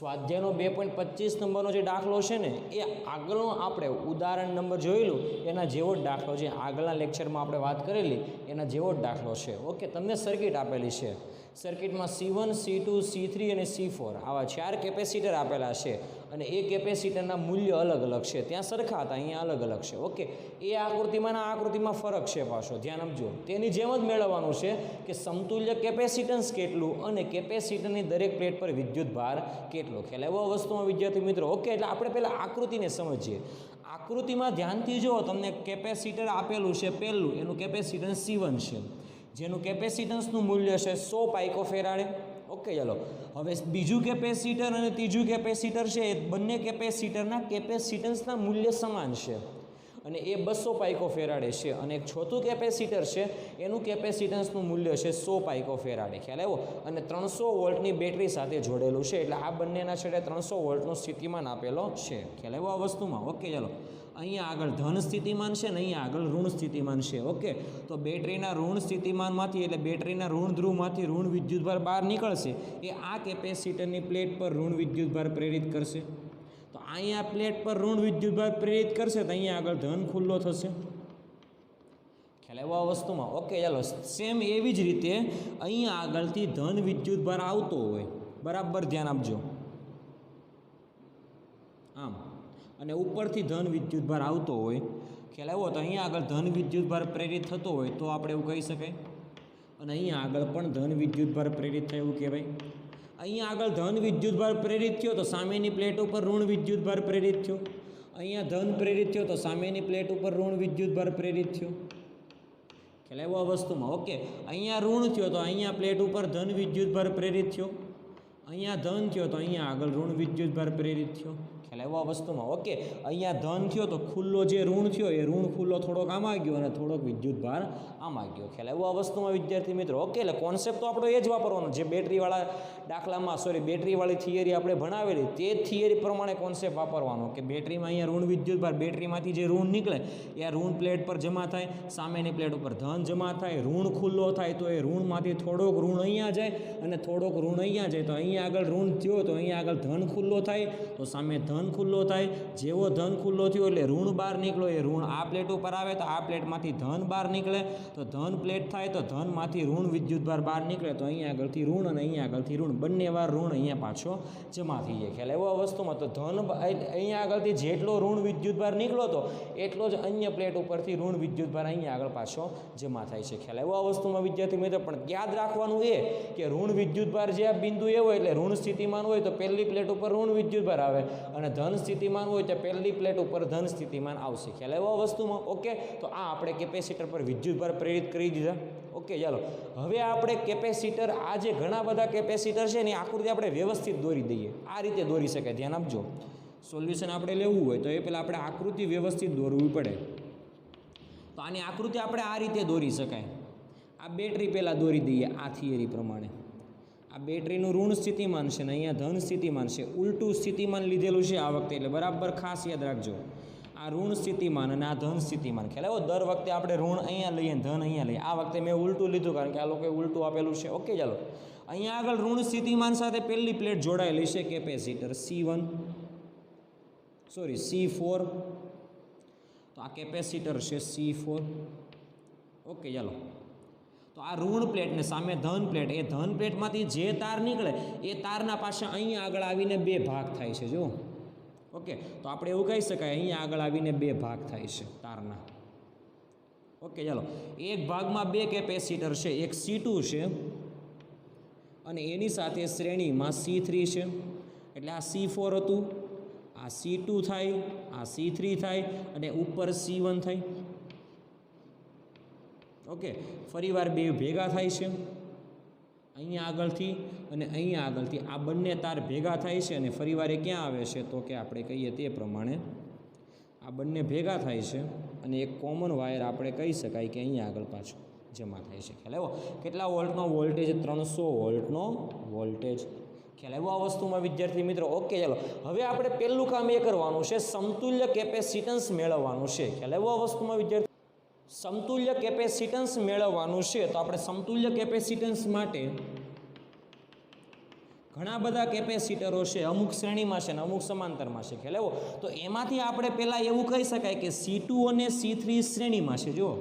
સ્વાધ્યાયનો 2.25 નંબરનો જે દાખલો છે ને એ આગળનો આપણે ઉદાહરણ નંબર જોયેલું એના જેવો જ દાખલો છે. આગળના લેક્ચરમાં આપણે વાત કરેલી એના જેવો જ દાખલો છે. ઓકે, તમને સર્કિટ આપેલી છે. સર્કિટમાં C1, C2, C3 અને C4 આવા 4 કેપેસિટર આપેલા છે અને એ કેપેસિટરના મૂલ્ય અલગ અલગ છે. ત્યાં સરખા હતા, અહીંયા અલગ અલગ છે. ઓકે, એ આકૃતિમાં આ આકૃતિમાં ફરક છે. પાછો ધ્યાન આપજો. તેની જેમ જ મેળવવાનું છે કે સમતુલ્ય કેપેસિટન્સ કેટલું અને કેપેસિટરની દરેક પ્લેટ પર વિદ્યુત ભાર કેટલો. ખ્યાલ એવો વસ્તુમાં વિદ્યાર્થી મિત્રો. ઓકે, એટલે આપણે પહેલાં આકૃતિને સમજીએ. આકૃતિમાં ધ્યાનથી જુઓ, તમને કેપેસિટર આપેલું છે. પહેલું એનું કેપેસિટન્સ C1 છે, જેનું કેપેસિટન્સનું મૂલ્ય છે 100 પાઇકોફેરાડે. ઓકે, ચાલો હવે બીજું કેપેસિટર અને ત્રીજું કેપેસિટર છે, એ બંને કેપેસિટરના કેપેસિટન્સના મૂલ્ય સમાન છે અને એ 200 પાઇકોફેરાડે છે. અને એક ચોથું કેપેસિટર છે, એનું કેપેસિટન્સનું મૂલ્ય છે 100 પાઇકોફેરાડે. ખ્યાલ આવ્યો? અને 300 વોલ્ટની બેટરી સાથે જોડેલું છે. એટલે આ બંનેના છેડે 300 વોલ્ટનો સ્થિતિમાન આપેલો છે. ખ્યાલ આવ્યો આ વસ્તુમાં? ઓકે, ચાલો અહીંયા આગળ ધન સ્થિતિમાન છે ને અહીંયા આગળ ઋણ સ્થિતિમાન છે. ઓકે, તો બેટરીના ઋણ સ્થિતિમાનમાંથી એટલે બેટરીના ઋણ ધ્રુવમાંથી ઋણ વિદ્યુતભાર બહાર નીકળશે. એ આ કેપેસિટરની પ્લેટ પર ઋણ વિદ્યુતભાર પ્રેરિત કરશે. તો અહીંયા પ્લેટ પર ઋણ વિદ્યુતભાર પ્રેરિત કરશે તો અહીંયા આગળ ધન ખુલ્લો થશે. ખ્યાલ આવ્યો આ વસ્તુમાં? ઓકે, ચાલો સેમ એવી જ રીતે અહીંયા આગળથી ધન વિદ્યુતભાર આવતો હોય, બરાબર ધ્યાન આપજો, આમ, અને ઉપરથી ધન વિદ્યુતભાર આવતો હોય. ખ્યાલ આવ્યો? તો અહીંયા આગળ ધન વિદ્યુતભાર પ્રેરિત થતો હોય તો આપણે એવું કહી શકાય. અને અહીંયા આગળ પણ ધન વિદ્યુતભાર પ્રેરિત થાય એવું કહેવાય. અહીંયા આગળ ધન વિદ્યુતભાર પ્રેરિત થયો તો સામેની પ્લેટ ઉપર ઋણ વિદ્યુતભાર પ્રેરિત થયો. અહીંયા ધન પ્રેરિત થયો તો સામેની પ્લેટ ઉપર ઋણ વિદ્યુતભાર પ્રેરિત થયો. ખ્યાલ આવ્યો આ વસ્તુમાં? ઓકે, અહીંયા ઋણ થયો તો અહીંયા પ્લેટ ઉપર ધન વિદ્યુતભાર પ્રેરિત થયો. અહીંયા ધન થયો તો અહીંયા આગળ ઋણ વિદ્યુતભાર પ્રેરિત થયો. ખ્યાલ આવ્યો આ વસ્તુમાં? ઓકે, અહીંયા ધન થયો તો ખુલ્લો જે ઋણ થયો એ ઋણ ખુલ્લો થોડોક આમાં ગયો અને થોડોક વિદ્યુતભાર આમાં ગયો. ખ્યાલ આવ્યો આ વસ્તુમાં વિદ્યાર્થી મિત્રો? ઓકે, એટલે કોન્સેપ્ટ તો આપણો એ જ વાપરવાનો જે બેટરીવાળા દાખલામાં બેટરીવાળી થિયરી આપણે ભણાવેલી તે જ થિયરી પ્રમાણે કોન્સેપ્ટ વાપરવાનો કે બેટરીમાં અહીંયા ઋણ વિદ્યુતભાર, બેટરીમાંથી જે ઋણ નીકળે એ ઋણ પ્લેટ પર જમા થાય, સામેની પ્લેટ ઉપર ધન જમા થાય, ઋણ ખુલ્લો થાય તો એ ઋણમાંથી થોડોક ઋણ અહીંયા જાય અને થોડોક ઋણ અહીંયા જાય. તો અહીંયા આગળ ઋણ થયો તો અહીંયા આગળ ધન ખુલ્લો થાય તો સામે ધન ખુલ્લો થાય. જેવો ધન ખુલ્લો થયો એટલે ઋણ બહાર નીકળો, એ ઋણ આ પ્લેટ ઉપર આવે તો આ પ્લેટમાંથી ધન બહાર નીકળે. તો ધન પ્લેટ થાય તો ધનમાંથી ઋણ વિદ્યુતભાર બહાર નીકળે તો અહીંયા આગળથી ઋણ અને અહીંયા આગળથી ઋણ, બંને વાર ઋણ અહીંયા પાછો જમા થઈ જાય. ખ્યાલ એવો વસ્તુમાં? તો ધન અહીંયા આગળથી જેટલો ઋણ વિદ્યુતભાર નીકળો તો એટલો જ અન્ય પ્લેટ ઉપરથી ઋણ વિદ્યુતભાર અહીંયા આગળ પાછો જમા થાય છે. ખ્યાલ એવો વસ્તુમાં વિદ્યાર્થી મિત્રો? પણ યાદ રાખવાનું એ કે ઋણ વિદ્યુતભાર જે આ બિંદુ એ હોય એટલે ઋણ સ્થિતિમાન હોય તો પહેલી પ્લેટ ઉપર ઋણ વિદ્યુતભાર આવે અને ધન સ્થિતિમાન હોય તો પહેલી પ્લેટ ઉપર ધન સ્થિતિમાન આવશે. ખ્યાલ એવો વસ્તુમાં? ઓકે, તો આ આપણે કેપેસિટર પર વિદ્યુતભાર પ્રેરિત કરી દીધા. ઓકે, ચાલો હવે આપણે કેપેસિટર, આ જે ઘણા બધા કેપેસિટર છે એની આકૃતિ આપણે વ્યવસ્થિત દોરી દઈએ. આ રીતે દોરી શકાય. ધ્યાન આપજો. સોલ્યુશન આપણે લેવું હોય તો એ પહેલાં આપણે આકૃતિ વ્યવસ્થિત દોરવી પડે. તો આની આકૃતિ આપણે આ રીતે દોરી શકાય. આ બેટરી પહેલાં દોરી દઈએ આ થિયરી પ્રમાણે. આ બેટરીનું ઋણ સ્થિતિમાન છે ને અહીંયા ધન સ્થિતિમાન છે. ઉલટું સ્થિતિમાન લીધેલું છે આ વખતે, એટલે બરાબર ખાસ યાદ રાખજો. આ ઋણ સ્થિતિમાન અને આ ધન સ્થિતિમાન. ખ્યાલ આવ્યો? દર વખતે આપણે ઋણ અહીંયા લઈએ ધન અહીંયા લઈએ. આ વખતે મેં ઉલટું લીધું કારણ કે આ લોકોએ ઉલટું આપેલું છે. ઓકે, ચાલો અહીંયા આગળ ઋણ સ્થિતિમાન સાથે પહેલી પ્લેટ જોડાયેલી છે કેપેસિટર C4. તો આ કેપેસિટર છે C4. ઓકે, ચાલો તો આ ઋણ પ્લેટને સામે ધન પ્લેટ, એ ધન પ્લેટમાંથી જે તાર નીકળે એ તારના પાછા અહીંયા આગળ આવીને બે ભાગ થાય છે. જો ઓકે, તો આપણે એવું કહી શકાય અહીંયા આગળ આવીને બે ભાગ થાય છે તારના. ઓકે, ચાલો એક ભાગમાં બે કેપેસિટર છે, એક C2 છે અને એની સાથે શ્રેણીમાં C3 છે. એટલે આ C4 હતું, આ C2 થાય, આ C3 થાય અને ઉપર C1 થાય. ઓકે, ફરીવાર બે ભેગા થાય છે અહીંયા આગળથી અને અહીંયા આગળથી. આ બંને તાર ભેગા થાય છે અને ફરીવાર એ ક્યાં આવે છે તો કે આપણે કહીએ તે પ્રમાણે આ બંને ભેગા થાય છે અને એક કોમન વાયર આપણે કહી શકાય કે અહીંયા આગળ પાછું જમા થાય છે. ખ્યાલ આવ્યો? કેટલા વોલ્ટનો વોલ્ટેજ? 300 વોલ્ટનો વોલ્ટેજ. ખ્યાલ આવ્યો આ વસ્તુમાં વિદ્યાર્થી મિત્રો? ઓકે, ચાલો હવે આપણે પહેલું કામ એ કરવાનું છે, સમતુલ્ય કેપેસિટન્સ મેળવવાનું છે. ખ્યાલ આવ્યો આ વસ્તુમાં વિદ્યાર્થી? સમતુલ્ય કેપેસિટન્સ મેળવવાનું છે. તો આપણે સમતુલ્ય કેપેસિટન્સ માટે ઘણા બધા કેપેસિટરો છે, અમુક શ્રેણીમાં છે ને અમુક સમાંતરમાં છે, ખ્યાલ આવ્યો? તો એમાંથી આપણે પહેલાં એવું કહી શકાય કે C2 અને C3 શ્રેણીમાં છે. જો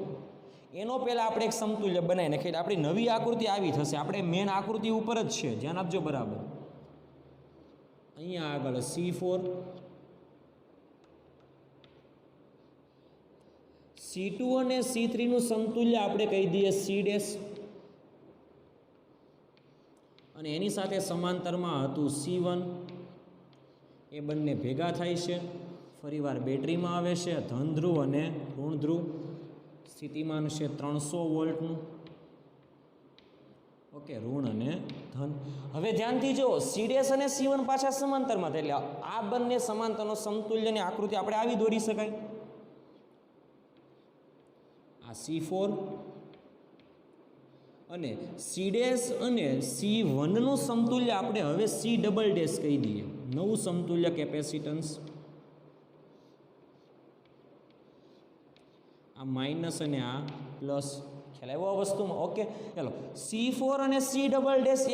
એનો પહેલાં આપણે એક સમતુલ્ય બનાવી નાખીએ. આપણી નવી આકૃતિ આવી થશે. આપણે મેન આકૃતિ ઉપર જ છે, ધ્યાન આપજો બરાબર. અહીંયા આગળ C4 C2 અને C3 નું સમતુલ્ય આપણે કહી દઈએ C' અને એની સાથે સમાંતરમાં હતું C1. એ બંને ભેગા થાય છે, ફરીવાર બેટરીમાં આવે છે, ધન ધ્રુવ અને ઋણ ધ્રુવ. સ્થિતિમાન છે 300 વોલ્ટનું. ઓકે, ઋણ અને ધન. હવે ધ્યાનથી જો C' અને C1 પાછા સમાંતરમાં થાય, એટલે આ બંને સમાંતરનો સમતુલ્યની આકૃતિ આપણે આવી દોરી શકાય. આ C4 અને C' અને C1 નું સમતુલ્ય આપણે હવે C" કહી દઈએ. નવું સમતુલ્ય કેપેસિટન્સ. આ માઇનસ અને આ પ્લસ. ખ્યાલ આવ્યો આ વસ્તુમાં? ઓકે, ચાલો. C4 અને C"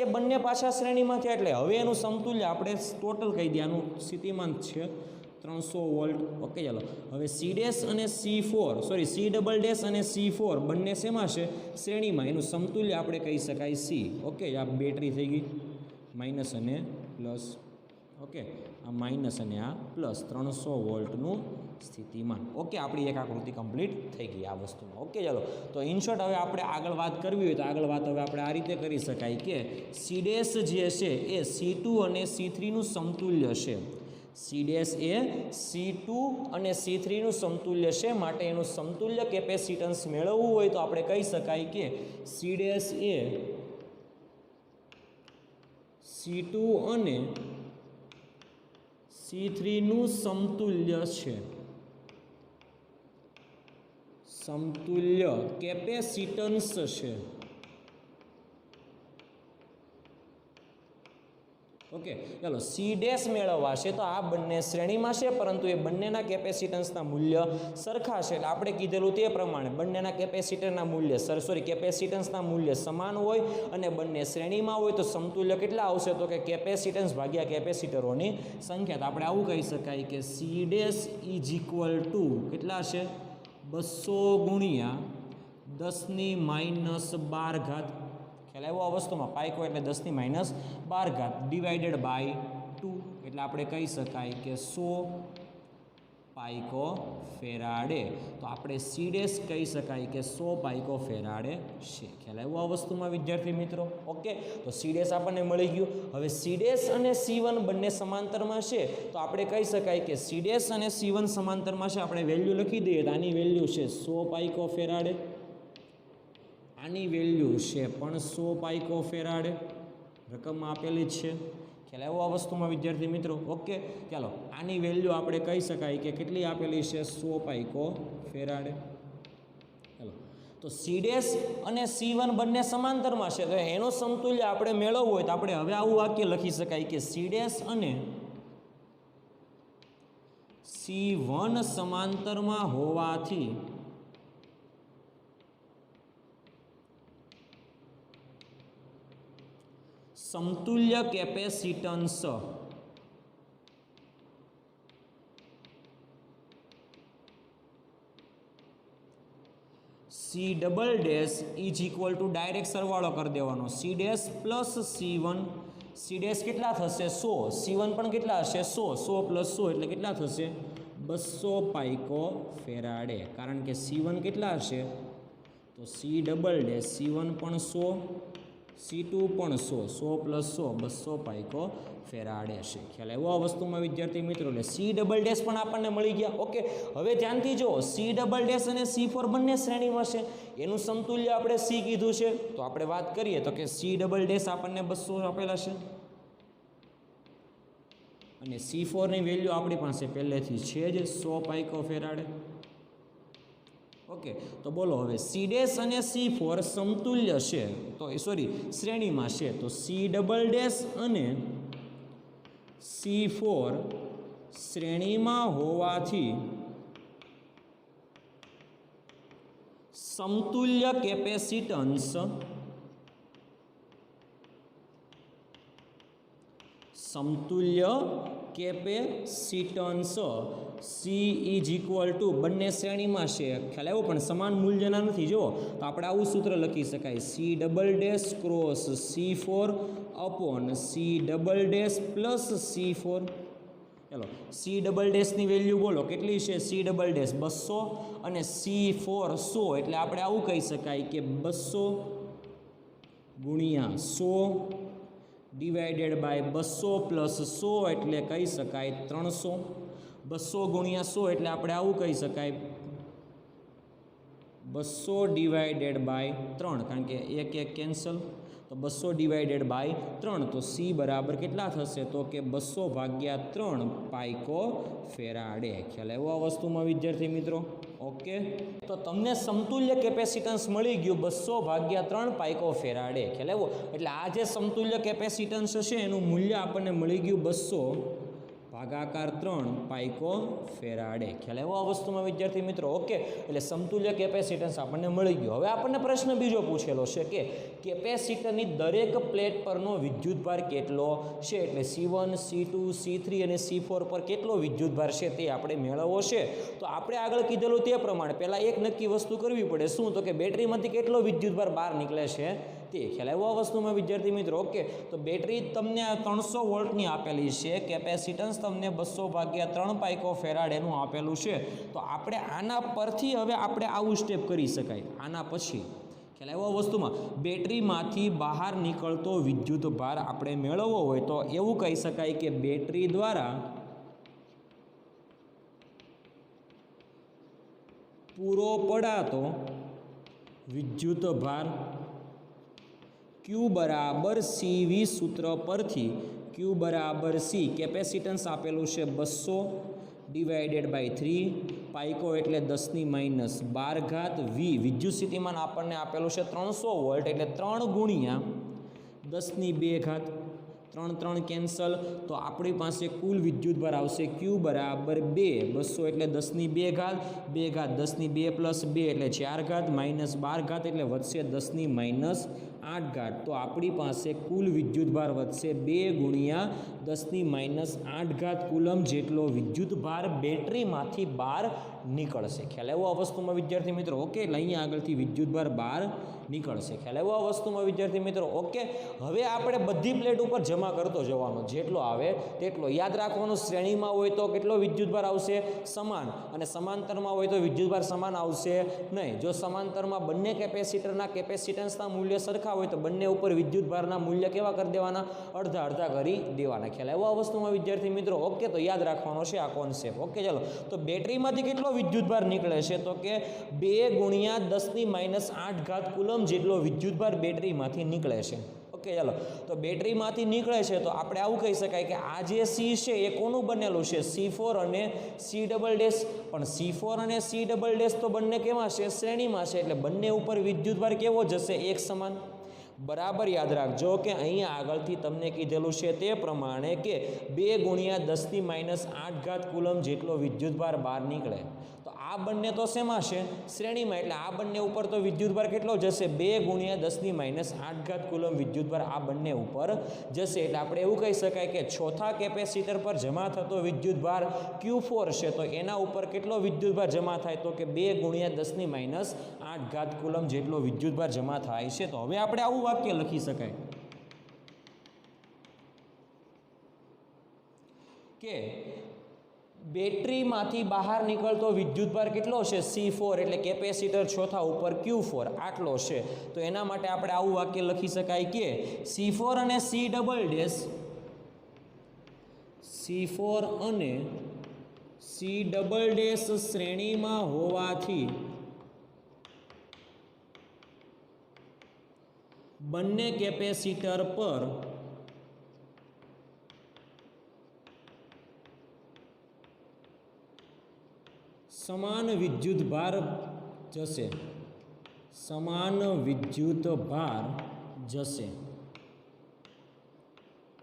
એ બંને પાછા શ્રેણીમાં થયા, એટલે હવે એનું સમતુલ્ય આપણે ટોટલ કહી દઈએ. આનું સ્થિતિમાન છે 300 વોલ્ટ. ઓકે, ચાલો. હવે C' અને C4 સોરી C" અને C4 બંને શેમાં છે? શ્રેણીમાં. એનું સમતુલ્ય આપણે કહી શકાય C. ઓકે, આ બેટરી થઈ ગઈ, માઇનસ અને પ્લસ. ઓકે, આ માઇનસ અને આ પ્લસ 300 વોલ્ટનું સ્થિતિમાન. ઓકે, આપણી એક આકૃતિ કમ્પ્લીટ થઈ ગઈ આ વસ્તુમાં. ઓકે, ચાલો. તો ઇન શોર્ટ હવે આપણે આગળ વાત કરવી હોય તો આગળ વાત હવે આપણે આ રીતે કરી શકાય કે C' જે છે એ C2 અને C3 નું સમતુલ્ય છે. C' એ C2 અને C3 નું સમતુલ્ય છે, માટે એનું સમતુલ્ય કેપેસિટન્સ મેળવવું હોય તો આપણે કહી શકાય કે C' એ C2 અને C3 નું સમતુલ્ય છે. સમતુલ્ય કેપેસિટન્સ છે. ઓકે, ચાલો. C' મેળવવા છે તો આ બંને શ્રેણીમાં છે, પરંતુ એ બંનેના કેપેસિટન્સના મૂલ્ય સરખા છે. એટલે આપણે કીધેલું તે પ્રમાણે બંનેના કેપેસિટરના મૂલ્ય કેપેસિટન્સના મૂલ્ય સમાન હોય અને બંને શ્રેણીમાં હોય તો સમતુલ્ય કેટલા આવશે? તો કે કેપેસિટન્સ ભાગ્યા કેપેસિટરોની સંખ્યા. તો આપણે આવું કહી શકાય કે C' કેટલા છે? 200 ગુણ્યા 10⁻12. ખ્યાલ આવ્યો આ વસ્તુમાં? પાઇકો એટલે 10⁻12 ડિવાઇડેડ બાય 2, એટલે આપણે કહી શકાય કે 100 પાઇકો ફેરાડે. તો આપણે C' કહી શકાય કે 100 પાઇકો ફેરાડે છે. ખ્યાલ આવ્યો આ વસ્તુમાં વિદ્યાર્થી મિત્રો? ઓકે, તો C' આપણને મળી ગયું. હવે C' અને C1 બંને સમાંતરમાં છે તો આપણે કહી શકાય કે C' અને C1 સમાંતરમાં છે. આપણે વેલ્યુ લખી દઈએ તો આની વેલ્યુ છે 100 પાઇકો ફેરાડે, આની વેલ્યુ છે પણ 100 પાઇકો ફેરાડે, રકમમાં આપેલી જ છે. ખ્યાલ આવ્યો આ વસ્તુમાં વિદ્યાર્થી મિત્રો? ઓકે, ચાલો. આની વેલ્યુ આપણે કહી શકાય કે કેટલી આપેલી છે? 100 પાઇકો ફેરાડે. ચાલો, તો C' અને C1 બંને સમાંતરમાં છે, તો એનો સમતુલ્ય આપણે મેળવવું હોય તો આપણે હવે આવું વાક્ય લખી શકાય કે C' અને C1 સમાંતરમાં હોવાથી સમતુલ્ય capacitance C" is equal to direct સરવાળો કરી દેવાનો. C' plus C1. C' કેટલા થશે? 100. C1 પણ કેટલા હશે? 100. 100 પ્લસ 100 એટલે કેટલા થશે? 200 પાઇકો ફેરાડે. કારણ કે C1 કેટલા હશે? તો C" C1 પણ 100, C2 પણ 100. 100 પ્લસ 100 200 પાઇકો ફેરાડે છે. ખ્યાલ આવ્યો આ વસ્તુમાં વિદ્યાર્થી મિત્રો? એટલે C" પણ આપણને મળી ગયા. ઓકે, હવે ધ્યાનથી જો C" અને C4 બંને શ્રેણીમાં છે, એનું સમતુલ્ય આપણે C કીધું છે. તો આપણે વાત કરીએ તો કે C" આપણને 200 આપેલા છે અને C4 ની વેલ્યુ આપણી પાસે પહેલેથી છે જ 100 પાઇકો ફેરાડે. ઓકે, તો બોલો હવે C' અને C4 સમતુલ્ય છે તો સોરી શ્રેણીમાં છે, તો C" અને C4 શ્રેણીમાં હોવાથી સમતુલ્ય કેપેસિટન્સ સમતુલ્ય capacitance C is equal to બંને શ્રેણીમાં છે, ખ્યાલ આવ્યો, પણ સમાન મૂલ્યના નથી. જુઓ તો આપણે આવું સૂત્ર લખી શકાય, C double dash cross C4 upon C double dash plus C4. ચાલો સી ડબલ ડેશની વેલ્યુ બોલો કેટલી છે? સી ડબલ ડેશ 200 અને C4 100, એટલે આપણે આવું કહી શકાય કે 200 ગુણ્યા 100 ડિવાઇડેડ બાય 200 પ્લસ 100 એટલે કહી શકાય 300. 200 ગુણ્યા 100 એટલે આપણે આવું કહી શકાય 200 ડિવાઇડેડ બાય 3, કારણ કે એક કેન્સલ, તો 200 ડિવાઇડેડ બાય 3, તો સી બરાબર કેટલા થશે? તો કે 200 ભાગ્યા 3 પાઇકો ફેરાડે. ખ્યાલ આવ્યો આ વસ્તુમાં વિદ્યાર્થી મિત્રો? ઓકે, તો તમને સમતુલ્ય કેપેસિટન્સ મળી ગયું 200 ભાગ્યા 3 પાઇકો ફેરાડે. ખ્યાલ આવ્યો? એટલે આ જે સમતુલ્ય કેપેસિટન્સ છે એનું મૂલ્ય આપણને મળી ગયું 200 ભાગાકાર 3 પાઇકો ફેરાડે. ખ્યાલ આવ્યો આ વસ્તુમાં વિદ્યાર્થી મિત્રો? ઓકે, એટલે સમતુલ્ય કેપેસિટન્સ આપણને મળી ગયું. હવે આપણને પ્રશ્ન બીજો પૂછેલો છે કે કેપેસિટરની દરેક પ્લેટ પરનો વિદ્યુતભાર કેટલો છે, એટલે C1 C2 C3 અને C4 પર કેટલો વિદ્યુતભાર છે તે આપણે મેળવવો છે. તો આપણે આગળ કીધેલું તે પ્રમાણે પહેલાં એક નક્કી વસ્તુ કરવી પડે. શું? તો કે બેટરીમાંથી કેટલો વિદ્યુતભાર બહાર નીકળે છે તે. ખ્યાલ આવ્યો આ વસ્તુમાં વિદ્યાર્થી મિત્રો? ઓકે, તો બેટરી તમને 300 વોલ્ટની આપેલી છે, કેપેસિટન્સ તમને 200 ભાગ્યા 3 પાઇકો ફેરાડેનું આપેલું છે. તો આપણે આના પરથી હવે આપણે આવું સ્ટેપ કરી શકાય. આના પછી ખ્યાલ આવ્યો વસ્તુમાં બેટરીમાંથી બહાર નીકળતો વિદ્યુત ભાર આપણે મેળવવો હોય તો એવું કહી શકાય કે બેટરી દ્વારા પૂરો પડાતો વિદ્યુત ભાર Q બરાબર CV સૂત્ર પરથી Q બરાબર C, કેપેસિટન્સ આપેલું છે 200 ડિવાઇડેડ બાય 3 પાઇકો એટલે 10⁻12 V. વિદ્યુત સ્થિતિમાન આપણને આપેલું છે 300 વોલ્ટ, એટલે 3 ગુણ્યા 10⁻2, 3 કેન્સલ, તો આપણી પાસે કુલ વિદ્યુતભાર આવશે Q બરાબર 200 એટલે 10⁻2, 10⁻2 પ્લસ 2 એટલે 4 માઇનસ 12 એટલે વધશે 10⁻8. તો આપણી પાસે કુલ વિદ્યુતભાર વધશે 2 ગુણ્યા 10⁻8 કુલમ જેટલો વિદ્યુતભાર બેટરીમાંથી બહાર નીકળશે. ખ્યાલ આવ્યો આ વસ્તુમાં વિદ્યાર્થી મિત્રો? ઓકે, એટલે અહીંયા આગળથી વિદ્યુતભાર બહાર નીકળશે. ખ્યાલ આવ્યો આ વસ્તુમાં વિદ્યાર્થી મિત્રો? ઓકે, હવે આપણે બધી પ્લેટ ઉપર જમા કરતો જવાનો, જેટલો આવે તેટલો. યાદ રાખવાનું, શ્રેણીમાં હોય તો કેટલો વિદ્યુતભાર આવશે? સમાન, અને સમાંતરમાં હોય તો વિદ્યુતભાર સમાન આવશે નહીં. જો સમાંતરમાં બંને કેપેસિટરના કેપેસિટન્સના મૂલ્ય સરખા હોય તો બંને ઉપર વિદ્યુતભારના મૂલ્ય કેવા કરી દેવાના? અડધા અડધા કરી દેવાના. ખ્યાલ આવ્યો આ વસ્તુમાં વિદ્યાર્થી મિત્રો? ઓકે, તો યાદ રાખવાનો છે આ કોન્સેપ્ટ. ઓકે, ચાલો, તો બેટરીમાંથી કેટલો વિદ્યુતભાર નીકળે છે? તો કે 2 ગુણ્યા 10⁻8 કુલમ જેટલો વિદ્યુતભાર બેટરીમાંથી નીકળે છે. ઓકે, ચાલો, તો બેટરીમાંથી નીકળે છે તો આપણે આવું કહી શકાય કે આ જે સી છે એ કોનું બનેલું છે? C4 અને C ડબલ ડેશ. પણ C4 અને C ડબલ ડેશ તો બંને કેવા છે? શ્રેણીમાં છે, એટલે બંને ઉપર વિદ્યુતભાર કેવો જશે? એક સમાન. બરાબર યાદ રાખજો કે અહીંયા આગળથી તમને કીધેલું છે તે પ્રમાણે કે 2 ગુણ્યા 10⁻8 કુલમ જેટલો વિદ્યુતભાર બહાર નીકળે. તો આ બંને તો શેમાં છે? શ્રેણીમાં, એટલે આ બંને ઉપર તો વિદ્યુતભાર કેટલો જશે? 2 ગુણ્યા 10⁻8 કુલમ વિદ્યુતભાર આ બંને ઉપર જશે. એટલે આપણે એવું કહી શકાય કે ચોથા કેપેસિટર પર જમા થતો વિદ્યુતભાર Q4 છે, તો એના ઉપર કેટલો વિદ્યુતભાર જમા થાય? તો કે 2 ગુણ્યા 10⁻8 કુલમ જેટલો વિદ્યુતભાર જમા થાય છે. તો હવે આપણે આવું વાક્ય લખી શકાય કે બેટરીમાંથી બહાર નીકળતો વિદ્યુતભાર કેટલો છે? C4, એટલે કેપેસિટર ચોથા ઉપર Q4 આટલો છે. તો એના માટે આપણે આવું વાક્ય લખી શકાય કે C4 અને C ડબલ ડેશ, C4 અને C ડબલ ડેશ શ્રેણીમાં હોવાથી બંને કેપેસિટર પર સમાન વિદ્યુતભાર જશે. સમાન વિદ્યુતભાર જશે.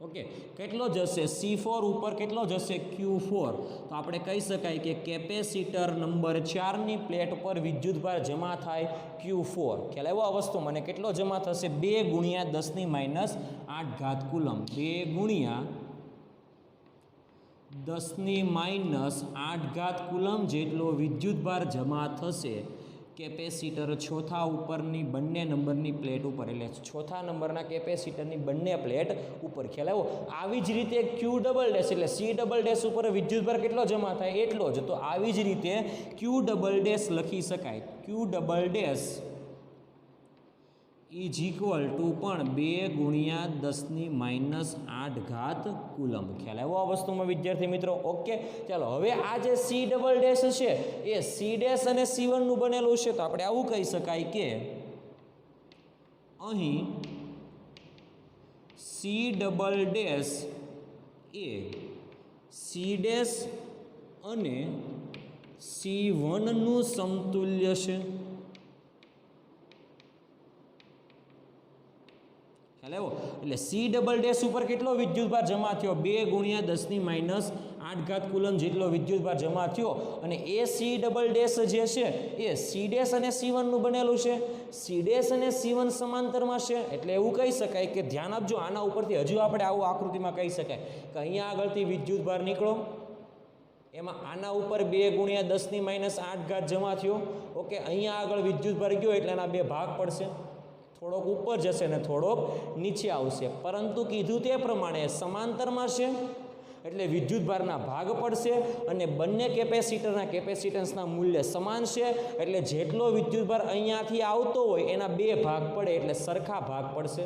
ઓકે, કેટલો જશે? C4 ઉપર કેટલો જશે? Q4. તો આપણે કહી શકાય કે કેપેસિટર નંબર 4ની પ્લેટ પર વિદ્યુતભાર જમા થાય Q4. ખ્યાલ આવ્યો આ વસ્તુ? મને કેટલો જમા થશે? 2 ગુણ્યા 10⁻8 કુલમ. 2 ગુણ્યા 10⁻8 કુલમ જેટલો વિદ્યુતભાર જમા થશે કેપેસિટર ચોથા ઉપરની બંને નંબરની પ્લેટ ઉપર, એટલે ચોથા નંબરના કેપેસિટરની બંને પ્લેટ ઉપર. ખ્યાલ આવ્યો? આવી જ રીતે ક્યુ ડબલ ડેશ એટલે સી ડબલ ડેશ ઉપર વિદ્યુતભાર કેટલો જમા થાય એટલો જ. તો આવી જ રીતે ક્યુ ડબલ ડેશ લખી શકાય. ક્યુ double dash is equal two પણ 2 × 10⁻8 કુલમ. ખ્યાલ આવ્યો આ વસ્તુમાં વિદ્યાર્થી મિત્રો? ઓકે, ચાલો હવે આ જે સી ડબલ ડેશ છે એ સી ડેશ અને સી વનનું બનેલું છે. તો આપણે આવું કહી શકાય કે અહીં C double dash A C dash અને સી વનનું સમતુલ્ય છે. એટલે સી ડબલ ડેશ ઉપર કેટલો વિદ્યુતભાર જમા થયો? 2 × 10⁻8 કુલમ જેટલો વિદ્યુતભાર જમા થયો. અને એ સી ડબલ ડેશ જે છે એ સી ડેશ અને સી વનનું બનેલું છે. સી ડેશ અને સી વન સમાંતરમાં છે. એટલે એવું કહી શકાય કે ધ્યાન આપજો, આના ઉપરથી હજુ આપણે આવું આકૃતિમાં કહી શકાય કે અહીંયા આગળથી વિદ્યુતભાર નીકળો, એમાં આના ઉપર 2 × 10⁻8 જમા થયો. ઓકે, અહીંયા આગળ વિદ્યુતભાર ગયો એટલે એના બે ભાગ પડશે, થોડોક ઉપર જશે ને થોડોક નીચે આવશે. પરંતુ કીધું તે પ્રમાણે સમાંતરમાં છે એટલે વિદ્યુતભારના ભાગ પડશે અને બંને કેપેસિટરના કેપેસિટન્સના મૂલ્ય સમાન છે. એટલે જેટલો વિદ્યુતભાર અહીંયાથી આવતો હોય એના બે ભાગ પડે એટલે સરખા ભાગ પડશે,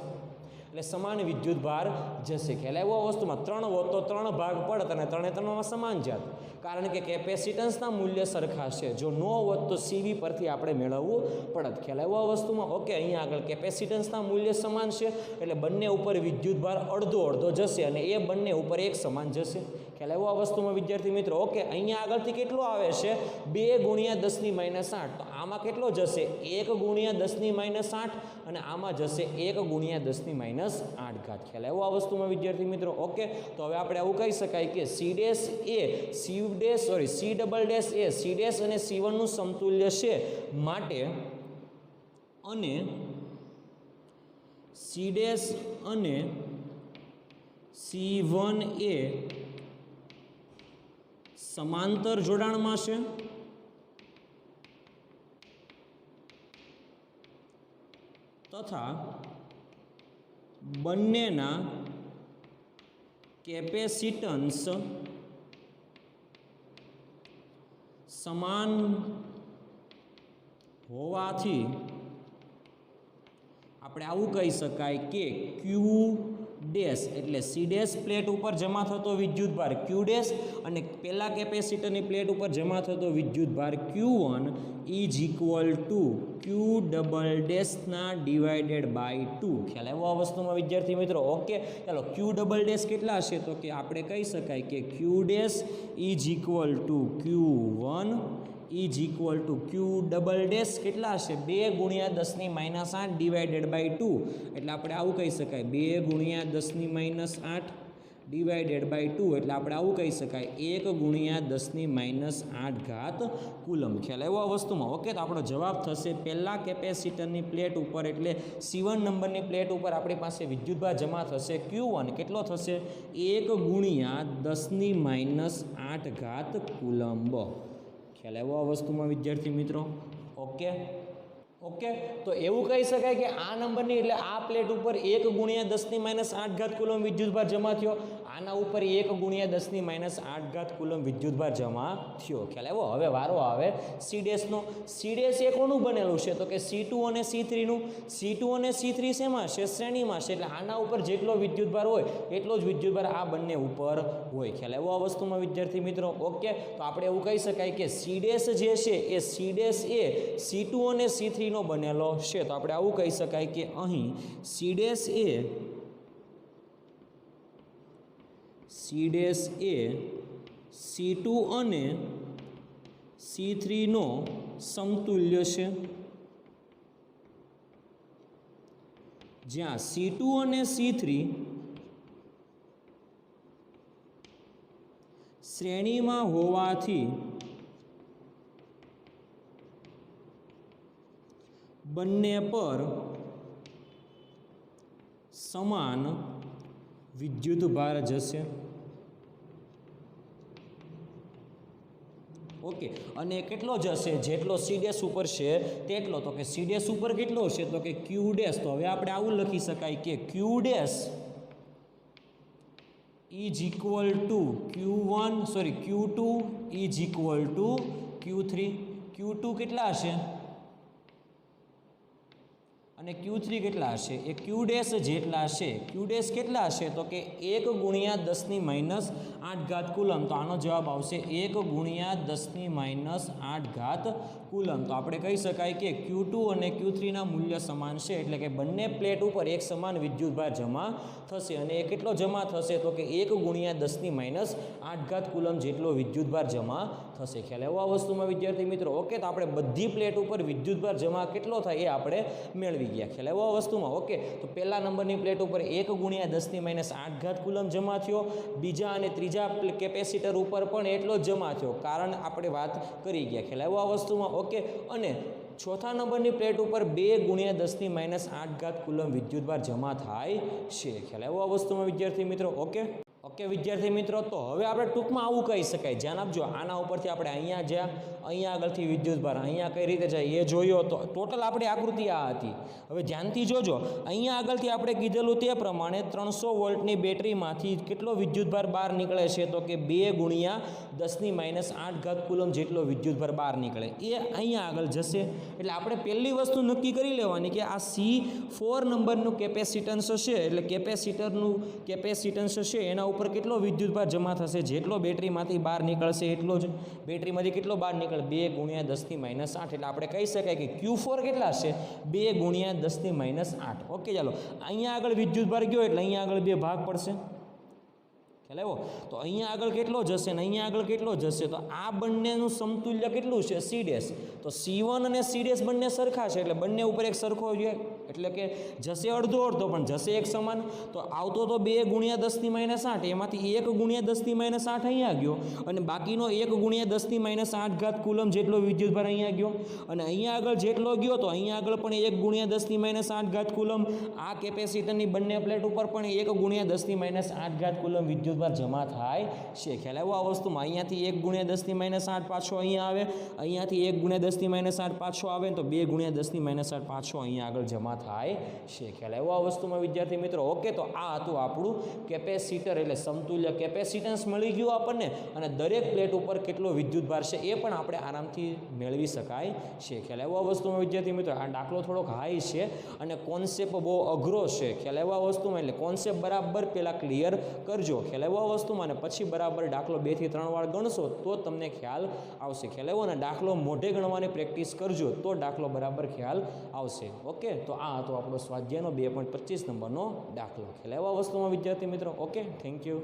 એટલે સમાન વિદ્યુતભાર જશે. ખ્યાલ આવ્યો આ વસ્તુમાં? 3 હોત તો 3 ભાગ પડત અને 3 3 સમાન જાત, કારણ કે કેપેસિટન્સના મૂલ્ય સરખા છે. જો ન હોત તો સીવી પરથી આપણે મેળવવું પડત. ખ્યાલ આવ્યો આ વસ્તુમાં? ઓકે, અહીંયા આગળ કેપેસિટન્સના મૂલ્ય સમાન છે એટલે બંને ઉપર વિદ્યુતભાર અડધો અડધો જશે અને એ બંને ઉપર એક સમાન જશે. ખ્યાલ આવ્યો આ વસ્તુમાં વિદ્યાર્થી મિત્રો? ઓકે, અહીંયા આગળથી કેટલો આવે છે? 2 × 10⁻8. તો આમાં કેટલો જશે? 1 × 10⁻8 અને આમાં જશે 1 × 10⁻8. ખ્યાલ આવ્યો આ વસ્તુમાં વિદ્યાર્થી મિત્રો? ઓકે, તો હવે આપણે આવું કહી શકાય કે C dash A C double dash A C dash અને સી વનનું સમતુલ્ય છે માટે, અને સી ડેશ અને સી વન એ સમાંતર જોડાણમાં છે તથા બંનેના કેપેસિટન્સ સમાન હોવાથી આપણે આવું કહી શકાય કે ક્યુ ડેશ એટલે સી ડેશ પ્લેટ ઉપર જમા થતો વિદ્યુતભાર ક્યુ ડેશ અને પહેલા કેપેસિટરની પ્લેટ ઉપર જમા થતો વિદ્યુતભાર Q1 is equal to Q double ડેશના ડિવાઇડેડ બાય 2. ખ્યાલ આવ્યો આ વસ્તુમાં વિદ્યાર્થી મિત્રો? ઓકે, ચાલો ક્યુ ડબલ ડેશ કેટલા છે? તો કે આપણે કહી શકાય કે ક્યુ dash is equal two Q1 is equal to Q double dash કેટલા છે? 2 × 10⁻8 ડિવાઇડેડ બાય 2. એટલે આપણે આવું કહી શકાય 2 × 10⁻8 ડિવાઇડેડ બાય 2. એટલે આપણે આવું કહી શકાય 1 × 10⁻8 કુલમ. ખ્યાલ આવ્યો આ વસ્તુમાં? ઓકે, તો આપણો જવાબ થશે પહેલા કેપેસિટરની પ્લેટ ઉપર એટલે C1 નંબરની પ્લેટ ઉપર આપણી પાસે વિદ્યુતભાર જમા થશે Q1 કેટલો થશે? 1 × 10⁻8 કુલમ્બ. ખ્યાલ આવ્યો આ વસ્તુમાં વિદ્યાર્થી મિત્રો? ઓકે, તો એવું કહી શકાય કે આ નંબરની એટલે આ પ્લેટ ઉપર 1 × 10⁻8 કુલમ વિદ્યુતભાર જમા થયો, આના ઉપર 1 × 10⁻8 કુલમ વિદ્યુતભાર જમા થયો. ખ્યાલ આવ્યો? હવે વારો આવે સી ડેશનો. સી ડેશ એ કોનું બનેલું છે? તો કે C2 અને C3નું. C2 અને C3 શેમાં છે? શ્રેણીમાં છે. એટલે આના ઉપર જેટલો વિદ્યુતભાર હોય એટલો જ વિદ્યુતભાર આ બંને ઉપર હોય. ખ્યાલ આવ્યો આ વસ્તુમાં વિદ્યાર્થી મિત્રો? ઓકે, તો આપણે એવું કહી શકાય કે સી ડેશ જે છે A C dash A C2 અને C3 નો બનેલો છે. તો આપણે આવું કહી શકાય કે અહીં સી ડેશ એ C2 અને C3 નો સમતુલ્ય છે, જ્યાં C2 અને C3 શ્રેણીમાં હોવાથી બંને પર સમાન વિદ્યુતભાર જશે. ઓકે, અને કેટલો જશે જેટલો સી ડેશ ઉપર છે તેટલો. તો કે સી ડેશ ઉપર કેટલો છે તો કે ક્યુ ડેશ. તો હવે આપણે આવું લખી શકાય કે ક્યુ dash is equal two Q2 is equal two Q3. Q2 કેટલા હશે અને Q3 કેટલા હશે? એ Q ડેશ જેટલા હશે. Q ડેશ કેટલા હશે તો કે 1 ગુણ્યા 10⁻8 કુલમ. તો આનો જવાબ આવશે 1 ગુણ્યા 10⁻8 કુલમ. તો આપણે કહી શકાય કે Q2 અને Q3 ના મૂલ્ય સમાન છે, એટલે કે બંને પ્લેટ ઉપર એક સમાન વિદ્યુતભાર જમા થશે. અને એ કેટલો જમા થશે તો કે 1 ગુણ્યા 10⁻8 કુલમ જેટલો વિદ્યુતભાર જમા થશે. ખ્યાલ આવ્યો આ વસ્તુમાં વિદ્યાર્થી મિત્રો? ઓકે, તો આપણે બધી પ્લેટ ઉપર વિદ્યુતભાર જમા કેટલો થાય એ આપણે મેળવી ગયા. ખ્યાલ આવ્યો આ વસ્તુમાં? ઓકે, તો પહેલા નંબરની પ્લેટ ઉપર 1 ગુણ્યા 10⁻8 કુલમ જમા થયો. બીજા અને ત્રીજા કેપેસિટર ઉપર પણ એટલો જ જમા થયો, કારણ આપણે વાત કરી ગયા. ખ્યાલ આવ્યો આ વસ્તુમાં? ઓકે, અને ચોથા નંબરની પ્લેટ ઉપર 2 ગુણ્યા 10⁻8 કુલમ વિદ્યુતભાર જમા થાય છે. ખ્યાલ આવ્યો આ વસ્તુમાં વિદ્યાર્થી મિત્રો? ઓકે વિદ્યાર્થી મિત્રો, તો હવે આપણે ટૂંકમાં આવું કહી શકાય. ધ્યાન આપજો, આના ઉપરથી આપણે અહીંયા જ્યાં અહીંયા આગળથી વિદ્યુતભાર અહીંયા કઈ રીતે જાય એ જોયો. તો ટોટલ આપણી આકૃતિ આ હતી. હવે ધ્યાનથી જોજો, અહીંયા આગળથી આપણે કીધેલું તે પ્રમાણે 300 વોલ્ટની બેટરીમાંથી કેટલો વિદ્યુતભાર બહાર નીકળે છે તો કે 2 ગુણ્યા 10⁻8 કુલમ જેટલો વિદ્યુતભાર બહાર નીકળે. એ અહીંયા આગળ જશે. એટલે આપણે પહેલી વસ્તુ નક્કી કરી લેવાની કે આ C4 નંબરનું કેપેસિટન્સ છે, એટલે કેપેસિટન્સ છે એના ઉપર કેટલો વિદ્યુતભાર જમા થશે, જેટલો બેટરીમાંથી બહાર નીકળશે એટલો જ. બેટરીમાંથી કેટલો બહાર નીકળે? 2 ગુણ્યા 10⁻8. એટલે આપણે કહી શકાય કે Q4 કેટલા હશે? 2 ગુણ્યા 10⁻8. ઓકે, ચાલો અહીંયા આગળ વિદ્યુતભાર ગયો એટલે અહીંયા આગળ 2 ભાગ પડશે. ખ્યાલ આવ્યો? તો અહીંયા આગળ કેટલો જશે ને અહીંયા આગળ કેટલો જશે? તો આ બંનેનું સમતુલ્ય કેટલું છે? C dash. તો C1 અને સી ડેશ બંને સરખા છે, એટલે બંને ઉપર એક સરખો જોઈએ, એટલે કે જશે અડધો અડધો પણ જશે એક સમાન. તો આવતો તો 2 ગુણ્યા 10⁻8, એમાંથી 1 ગુણ્યા 10⁻8 અહીંયા ગયો, અને બાકીનો 1 ગુણ્યા 10⁻8 કુલમ જેટલો વિદ્યુતભાર અહીંયા ગયો. અને અહીંયા આગળ જેટલો ગયો તો અહીંયા આગળ પણ 1 ગુણ્યા 10⁻8 કુલમ. આ કેપેસિટરની બંને પ્લેટ ઉપર પણ 1 ગુણ્યા 10⁻8 કુલમ વિદ્યુત જમા થાય છે. ખ્યાલ આવ્યો આ વસ્તુમાં? અહીંયાથી 1 ગુણ્યા 10⁻8 પાછો અહીંયા આવે, અહીંયાથી 1 ગુણ્યા 10⁻8 પાછો આવે, તો 2 ગુણ્યા 10⁻8 પાછો અહીંયા આગળ જમા થાય છે. ખ્યાલ આવ્યો આ વસ્તુમાં વિદ્યાર્થી મિત્રો? ઓકે, તો આ હતું આપણું કેપેસિટર, એટલે સમતુલ્ય કેપેસિટન્સ મળી ગયું આપણને, અને દરેક પ્લેટ ઉપર કેટલો વિદ્યુતભાર છે એ પણ આપણે આરામથી મેળવી શકાય છે. ખ્યાલ આવ્યો આ વસ્તુમાં વિદ્યાર્થી મિત્રો? આ દાખલો થોડોક હાઈ છે અને કોન્સેપ્ટ બહુ અઘરો છે. ખ્યાલ આવ્યો આ વસ્તુમાં? એટલે કોન્સેપ્ટ બરાબર પહેલાં ક્લિયર કરજો. ખ્યાલ આવ્યો આ વસ્તુમાં? અને પછી બરાબર દાખલો 2 થી 3 વાર ગણશો તો તમને ખ્યાલ આવશે. ખ્યાલ આવ્યો ને? દાખલો મોઢે ગણવાની પ્રેક્ટિસ કરજો તો દાખલો બરાબર ખ્યાલ આવશે. ઓકે, તો આ હતો આપણો સ્વાધ્યાયનો 2.25 નંબરનો દાખલો. ખ્યાલ આવ્યો આ વસ્તુમાં વિદ્યાર્થી મિત્રો? Okay, thank you.